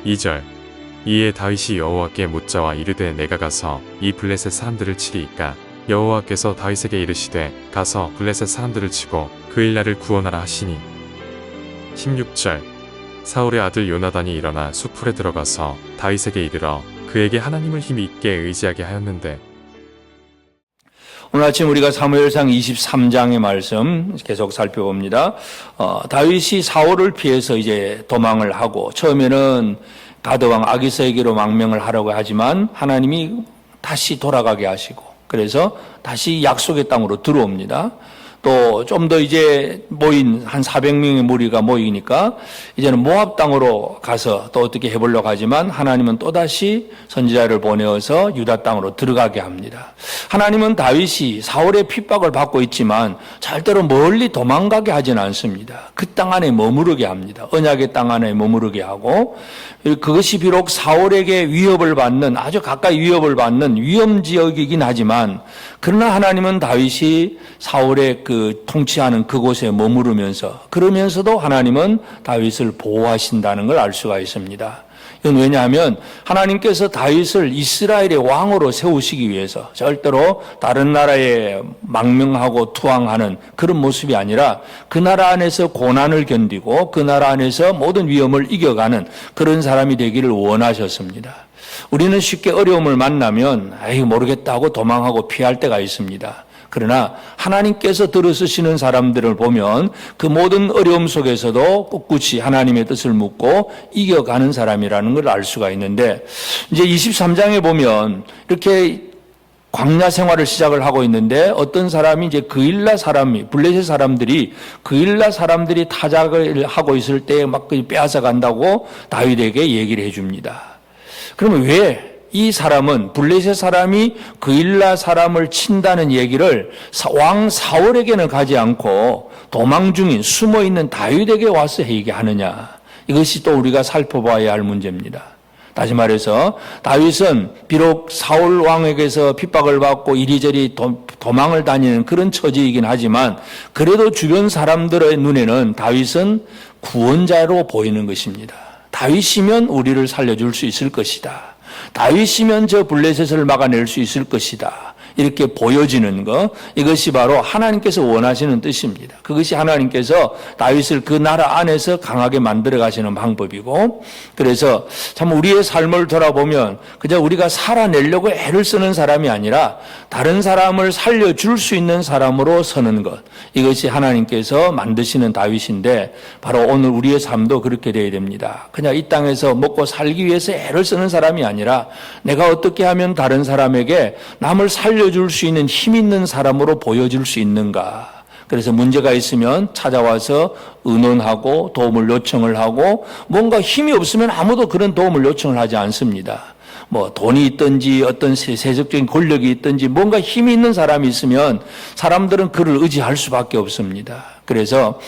2절. 이에 다윗이 여호와께 묻자와 이르되 내가 가서 이 블레셋 사람들을 치리이까 여호와께서 다윗에게 이르시되 가서 블레셋 사람들을 치고 그일라를 구원하라 하시니. 16절. 사울의 아들 요나단이 일어나 수풀에 들어가서 다윗에게 이르러 그에게 하나님을 힘 있게 의지하게 하였는데. 오늘 아침 우리가 사무엘상 23장의 말씀 계속 살펴봅니다. 다윗이 사울을 피해서 이제 도망을 하고 처음에는 가드왕 아기스에게로 망명을 하려고 하지만 하나님이 다시 돌아가게 하시고 그래서 다시 약속의 땅으로 들어옵니다. 또 좀 더 이제 모인 한 400명의 무리가 모이니까 이제는 모압 땅으로 가서 또 어떻게 해보려고 하지만 하나님은 또다시 선지자를 보내어서 유다 땅으로 들어가게 합니다. 하나님은 다윗이 사울의 핍박을 받고 있지만 절대로 멀리 도망가게 하지는 않습니다. 그 땅 안에 머무르게 합니다. 언약의 땅 안에 머무르게 하고 그것이 비록 사울에게 위협을 받는 아주 가까이 위협을 받는 위험지역이긴 하지만 그러나 하나님은 다윗이 사울의 그 통치하는 그곳에 머무르면서 그러면서도 하나님은 다윗을 보호하신다는 걸 알 수가 있습니다. 이건 왜냐하면 하나님께서 다윗을 이스라엘의 왕으로 세우시기 위해서 절대로 다른 나라에 망명하고 투항하는 그런 모습이 아니라 그 나라 안에서 고난을 견디고 그 나라 안에서 모든 위험을 이겨가는 그런 사람이 되기를 원하셨습니다. 우리는 쉽게 어려움을 만나면 모르겠다 하고 도망하고 피할 때가 있습니다. 그러나 하나님께서 들어서시는 사람들을 보면 그 모든 어려움 속에서도 꿋꿋이 하나님의 뜻을 묻고 이겨가는 사람이라는 걸 알 수가 있는데 이제 23장에 보면 이렇게 광야 생활을 시작을 하고 있는데 어떤 사람이 이제 그일라 사람이 블레셋 사람들이 그일라 사람들이 타작을 하고 있을 때 막 빼앗아 간다고 다윗에게 얘기를 해줍니다. 그러면 왜 이 사람은 블레셋 사람이 그일라 사람을 친다는 얘기를 왕 사울에게는 가지 않고 도망 중인 숨어 있는 다윗에게 와서 얘기하느냐? 이것이 또 우리가 살펴봐야 할 문제입니다. 다시 말해서 다윗은 비록 사울 왕에게서 핍박을 받고 이리저리 도망을 다니는 그런 처지이긴 하지만 그래도 주변 사람들의 눈에는 다윗은 구원자로 보이는 것입니다. 다윗이면 우리를 살려줄 수 있을 것이다. 다윗이면 저 블레셋을 막아낼 수 있을 것이다. 이렇게 보여지는 것, 이것이 바로 하나님께서 원하시는 뜻입니다. 그것이 하나님께서 다윗을 그 나라 안에서 강하게 만들어 가시는 방법이고, 그래서 참 우리의 삶을 돌아보면 그저 우리가 살아내려고 애를 쓰는 사람이 아니라 다른 사람을 살려줄 수 있는 사람으로 서는 것, 이것이 하나님께서 만드시는 다윗인데 바로 오늘 우리의 삶도 그렇게 되어야 됩니다. 그냥 이 땅에서 먹고 살기 위해서 애를 쓰는 사람이 아니라 내가 어떻게 하면 다른 사람에게 남을 살려줄 수 있는 힘 있는 사람으로 보여줄 수 있는가. 그래서 문제가 있으면 찾아와서 의논하고 도움을 요청을 하고 뭔가 힘이 없으면 아무도 그런 도움을 요청을 하지 않습니다. 뭐 돈이 있든지 어떤 세속적인 권력이 있든지 뭔가 힘이 있는 사람이 있으면 사람들은 그를 의지할 수밖에 없습니다. 그래서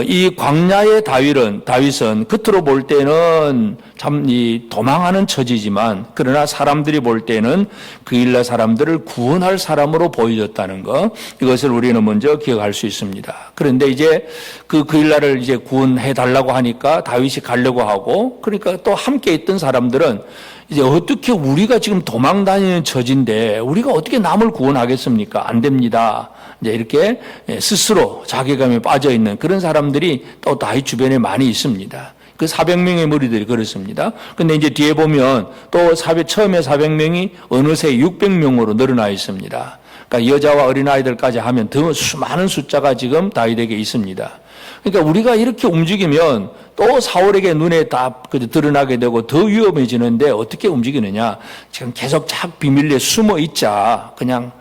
이 광야의 다윗은 겉으로 볼 때는 참 도망하는 처지지만 그러나 사람들이 볼 때는 그일라 사람들을 구원할 사람으로 보여졌다는 것, 이것을 우리는 먼저 기억할 수 있습니다. 그런데 이제 그일라를 이제 구원해 달라고 하니까 다윗이 가려고 하고, 그러니까 또 함께 있던 사람들은 이제 어떻게 우리가 지금 도망 다니는 처지인데 우리가 어떻게 남을 구원하겠습니까? 안 됩니다. 이제 이렇게 스스로 자괴감에 빠져 있는 그런 사람들이 또 다윗 주변에 많이 있습니다. 그 400명의 무리들이 그렇습니다. 근데 이제 뒤에 보면 또 처음에 400명이 어느새 600명으로 늘어나 있습니다. 그러니까 여자와 어린아이들까지 하면 더 많은 숫자가 지금 다윗에게 있습니다. 그러니까 우리가 이렇게 움직이면 또 사울에게 눈에 다 드러나게 되고 더 위험해지는데 어떻게 움직이느냐? 지금 계속 착 비밀리에 숨어 있자. 그냥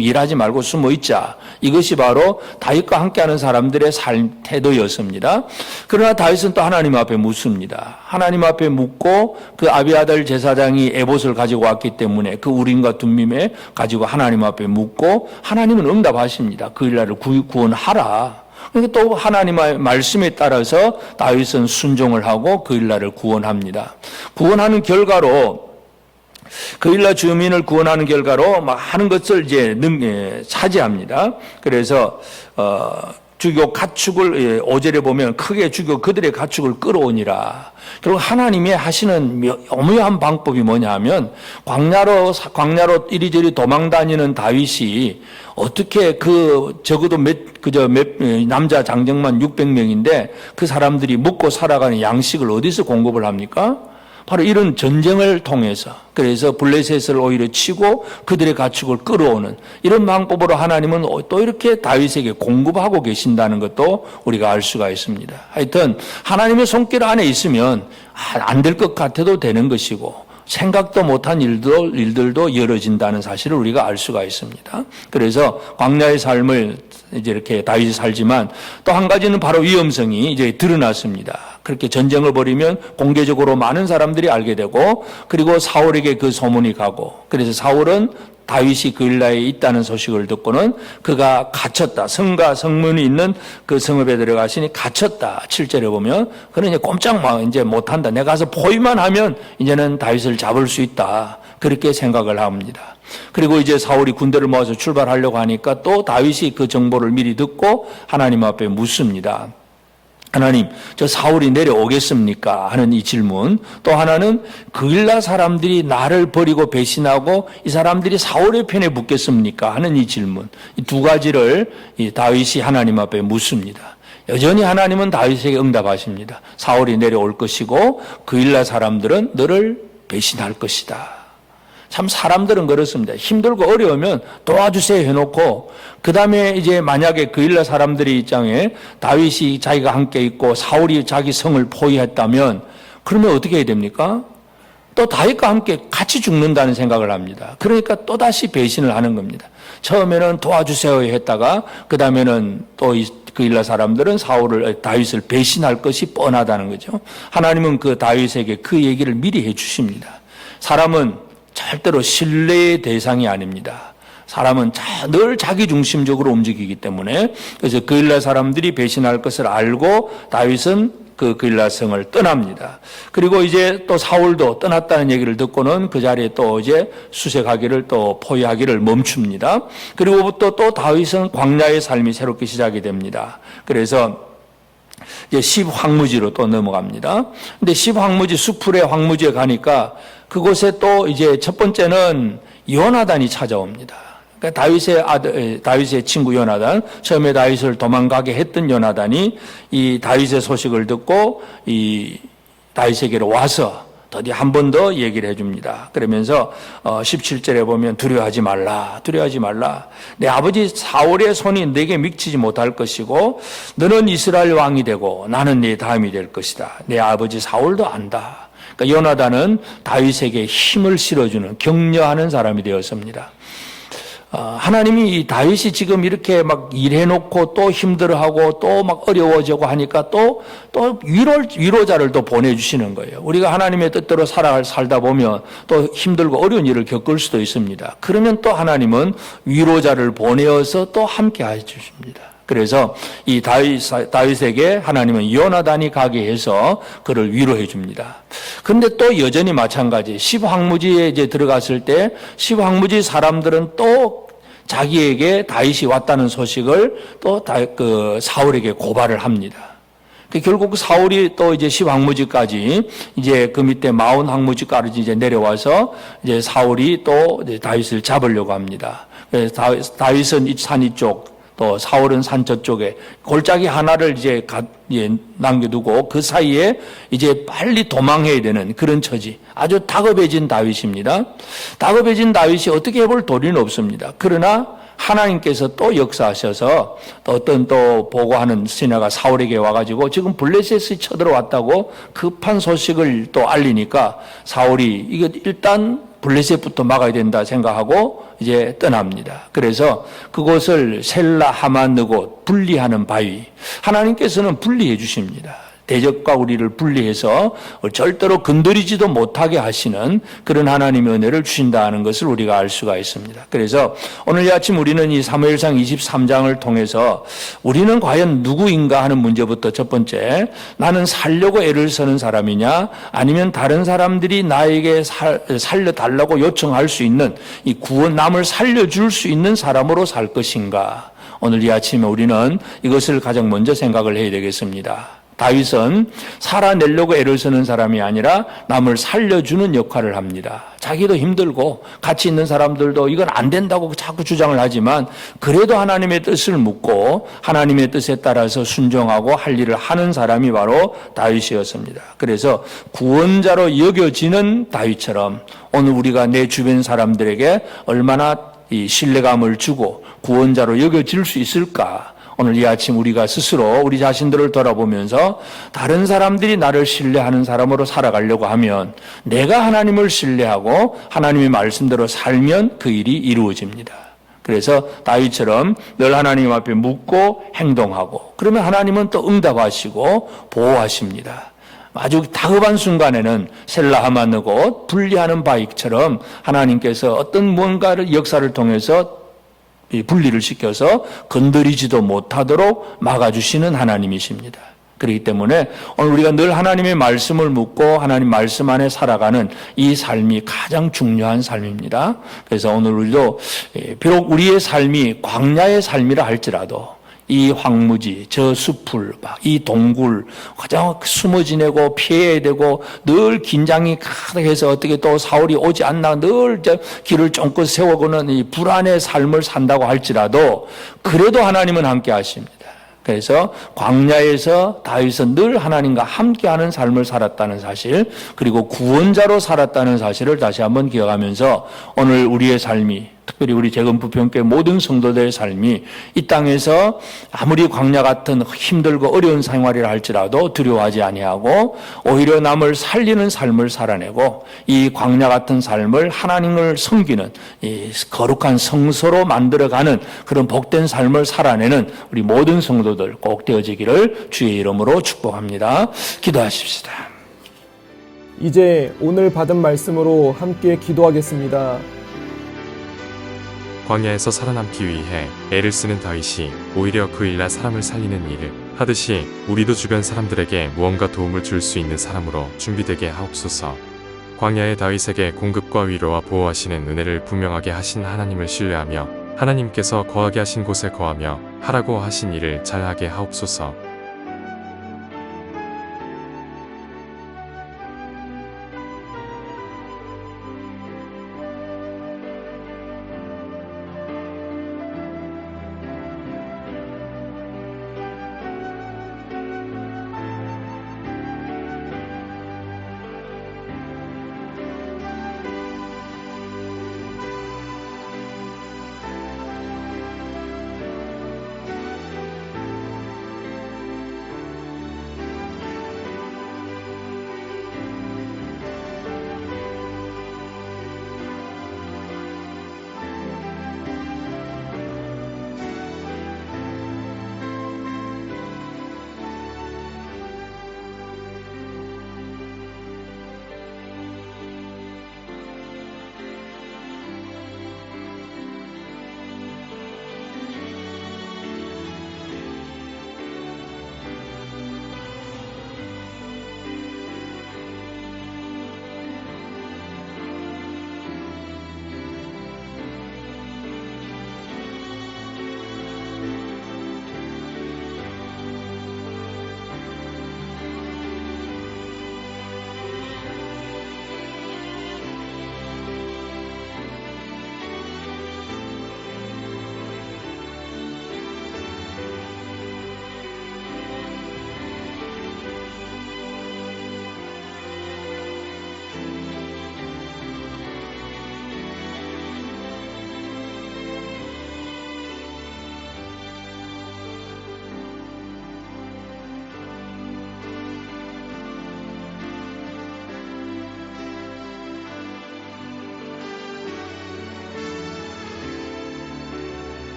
일하지 말고 숨어 있자. 이것이 바로 다윗과 함께하는 사람들의 삶 태도였습니다. 그러나 다윗은 또 하나님 앞에 묻습니다. 하나님 앞에 묻고 그 아비아달 제사장이 에봇을 가지고 왔기 때문에 그 우림과 둠밈에 가지고 하나님 앞에 묻고 하나님은 응답하십니다. 그일라를 구원하라. 그러니까 또 하나님의 말씀에 따라서 다윗은 순종을 하고 그일라를 구원합니다. 구원하는 결과로 그일라 주민을 구원하는 결과로 많은 것을 이제 차지합니다. 그래서 죽여 가축을 5절에 보면 크게 죽여 그들의 가축을 끌어오니라. 그리고 하나님이 하시는 오묘한 방법이 뭐냐 하면 광야로 이리저리 도망다니는 다윗이 어떻게 적어도 남자 장정만 600명인데 그 사람들이 먹고 살아가는 양식을 어디서 공급을 합니까? 바로 이런 전쟁을 통해서, 그래서 블레셋을 오히려 치고 그들의 가축을 끌어오는 이런 방법으로 하나님은 또 이렇게 다윗에게 공급하고 계신다는 것도 우리가 알 수가 있습니다. 하여튼 하나님의 손길 안에 있으면 안 될 것 같아도 되는 것이고 생각도 못한 일들도 이루어진다는 사실을 우리가 알 수가 있습니다. 그래서 광야의 삶을 이제 이렇게 다윗이 살지만 또 한 가지는 바로 위험성이 이제 드러났습니다. 그렇게 전쟁을 벌이면 공개적으로 많은 사람들이 알게 되고, 그리고 사울에게 그 소문이 가고, 그래서 사울은 다윗이 그일라에 있다는 소식을 듣고는 그가 갇혔다. 성과 성문이 있는 그 성읍에 들어가시니 갇혔다. 7절에 보면 그는 이제 꼼짝 이제 못한다. 내가 가서 포위만 하면 이제는 다윗을 잡을 수 있다. 그렇게 생각을 합니다. 그리고 이제 사울이 군대를 모아서 출발하려고 하니까 또 다윗이 그 정보를 미리 듣고 하나님 앞에 묻습니다. 하나님, 저 사울이 내려오겠습니까? 하는 이 질문. 또 하나는 그일라 사람들이 나를 버리고 배신하고 이 사람들이 사울의 편에 붙겠습니까? 하는 이 질문. 이 두 가지를 이 다윗이 하나님 앞에 묻습니다. 여전히 하나님은 다윗에게 응답하십니다. 사울이 내려올 것이고 그일라 사람들은 너를 배신할 것이다. 참 사람들은 그렇습니다. 힘들고 어려우면 도와주세요 해놓고 그 다음에 이제 만약에 그일라 사람들의 입장에 다윗이 자기가 함께 있고 사울이 자기 성을 포위했다면 그러면 어떻게 해야 됩니까? 또 다윗과 함께 같이 죽는다는 생각을 합니다. 그러니까 또다시 배신을 하는 겁니다. 처음에는 도와주세요 했다가 그 다음에는 또 그일라 사람들은 다윗을 배신할 것이 뻔하다는 거죠. 하나님은 그 다윗에게 그 얘기를 미리 해 주십니다. 사람은 절대로 신뢰의 대상이 아닙니다. 사람은 늘 자기 중심적으로 움직이기 때문에, 그래서 그일라 사람들이 배신할 것을 알고 다윗은 그 그일라 성을 떠납니다. 그리고 이제 또 사울도 떠났다는 얘기를 듣고는 그 자리에 또 이제 수색하기를 또 포위하기를 멈춥니다. 그리고부터 또 다윗은 광야의 삶이 새롭게 시작이 됩니다. 그래서 이제 십황무지로 또 넘어갑니다. 근데 십황무지 수풀의 황무지에 가니까 그곳에 또 이제 첫 번째는 요나단이 찾아옵니다. 그러니까 다윗의 친구 요나단, 처음에 다윗을 도망가게 했던 요나단이 이 다윗의 소식을 듣고 이 다윗에게로 와서 더디 한 번 더 얘기를 해줍니다. 그러면서 17절에 보면 두려워하지 말라. 내 아버지 사울의 손이 내게 미치지 못할 것이고 너는 이스라엘 왕이 되고 나는 네 다음이 될 것이다. 내 아버지 사울도 안다. 그러니까 요나단은 다윗에게 힘을 실어주는 격려하는 사람이 되었습니다. 하나님이 이 다윗이 지금 이렇게 막 일해놓고 또 힘들어하고 또 막 어려워지고 하니까 또 위로자를 또 보내주시는 거예요. 우리가 하나님의 뜻대로 살다 보면 또 힘들고 어려운 일을 겪을 수도 있습니다. 그러면 또 하나님은 위로자를 보내어서 또 함께 해주십니다. 그래서 이 다윗에게 하나님은 요나단이 가게 해서 그를 위로해 줍니다. 그런데 또 여전히 마찬가지. 십황무지에 이제 들어갔을 때 십황무지 사람들은 또 자기에게 다윗이 왔다는 소식을 또 사울에게 고발을 합니다. 결국 사울이 또 이제 십황무지까지 이제 그 밑에 마온 황무지까지 이제 내려와서 이제 사울이 또 이제 다윗을 잡으려고 합니다. 그래서 다윗은 이 산 이쪽, 또 사울은 산 저쪽에 골짜기 하나를 이제 남겨두고 그 사이에 이제 빨리 도망해야 되는 그런 처지. 아주 다급해진 다윗입니다. 다급해진 다윗이 어떻게 해볼 도리는 없습니다. 그러나 하나님께서 또 역사하셔서 또 어떤 또 보고하는 신하가 사울에게 와가지고 지금 블레셋이 쳐들어왔다고 급한 소식을 또 알리니까 사울이 이거 일단 블레셋부터 막아야 된다 생각하고 이제 떠납니다. 그래서 그곳을 셀라 하만느곳 분리하는 바위, 하나님께서는 분리해 주십니다. 대적과 우리를 분리해서 절대로 건드리지도 못하게 하시는 그런 하나님의 은혜를 주신다는 것을 우리가 알 수가 있습니다. 그래서 오늘 아침 우리는 이 사무엘상 23장을 통해서 우리는 과연 누구인가 하는 문제부터 첫 번째, 나는 살려고 애를 쓰는 사람이냐 아니면 다른 사람들이 나에게 살려달라고 요청할 수 있는 이 남을 살려줄 수 있는 사람으로 살 것인가. 오늘 이 아침에 우리는 이것을 가장 먼저 생각을 해야 되겠습니다. 다윗은 살아내려고 애를 쓰는 사람이 아니라 남을 살려주는 역할을 합니다. 자기도 힘들고 같이 있는 사람들도 이건 안 된다고 자꾸 주장을 하지만 그래도 하나님의 뜻을 묻고 하나님의 뜻에 따라서 순종하고 할 일을 하는 사람이 바로 다윗이었습니다. 그래서 구원자로 여겨지는 다윗처럼 오늘 우리가 내 주변 사람들에게 얼마나 이 신뢰감을 주고 구원자로 여겨질 수 있을까? 오늘 이 아침 우리가 스스로 우리 자신들을 돌아보면서 다른 사람들이 나를 신뢰하는 사람으로 살아가려고 하면 내가 하나님을 신뢰하고 하나님의 말씀대로 살면 그 일이 이루어집니다. 그래서 다윗처럼 늘 하나님 앞에 묻고 행동하고 그러면 하나님은 또 응답하시고 보호하십니다. 아주 다급한 순간에는 셀라하만 곧 분리하는 바위처럼 하나님께서 어떤 무언가를 역사를 통해서 분리를 시켜서 건드리지도 못하도록 막아주시는 하나님이십니다. 그렇기 때문에 오늘 우리가 늘 하나님의 말씀을 묻고 하나님 말씀 안에 살아가는 이 삶이 가장 중요한 삶입니다. 그래서 오늘 우리도 비록 우리의 삶이 광야의 삶이라 할지라도 이 황무지, 저 숲을, 이 동굴, 가장 숨어 지내고 피해야 되고 늘 긴장이 가득해서 어떻게 또 사울이 오지 않나 늘 길을 쫑긋 세워보는 이 불안의 삶을 산다고 할지라도 그래도 하나님은 함께 하십니다. 그래서 광야에서 다윗은 늘 하나님과 함께하는 삶을 살았다는 사실, 그리고 구원자로 살았다는 사실을 다시 한번 기억하면서 오늘 우리의 삶이 특별히 우리 재건부평교회 모든 성도들의 삶이 이 땅에서 아무리 광야 같은 힘들고 어려운 생활이라 할지라도 두려워하지 아니하고 오히려 남을 살리는 삶을 살아내고 이 광야 같은 삶을 하나님을 섬기는 이 거룩한 성소로 만들어가는 그런 복된 삶을 살아내는 우리 모든 성도들 꼭 되어지기를 주의 이름으로 축복합니다. 기도하십시다. 이제 오늘 받은 말씀으로 함께 기도하겠습니다. 광야에서 살아남기 위해 애를 쓰는 다윗이 오히려 그 일날 사람을 살리는 일을 하듯이 우리도 주변 사람들에게 무언가 도움을 줄 수 있는 사람으로 준비되게 하옵소서. 광야의 다윗에게 공급과 위로와 보호하시는 은혜를 분명하게 하신 하나님을 신뢰하며 하나님께서 거하게 하신 곳에 거하며 하라고 하신 일을 잘하게 하옵소서.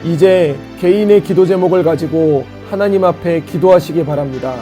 이제 개인의 기도 제목을 가지고 하나님 앞에 기도하시기 바랍니다.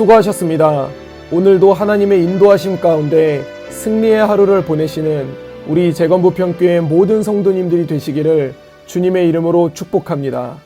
수고하셨습니다. 오늘도 하나님의 인도하심 가운데 승리의 하루를 보내시는 우리 재건부평교회 모든 성도님들이 되시기를 주님의 이름으로 축복합니다.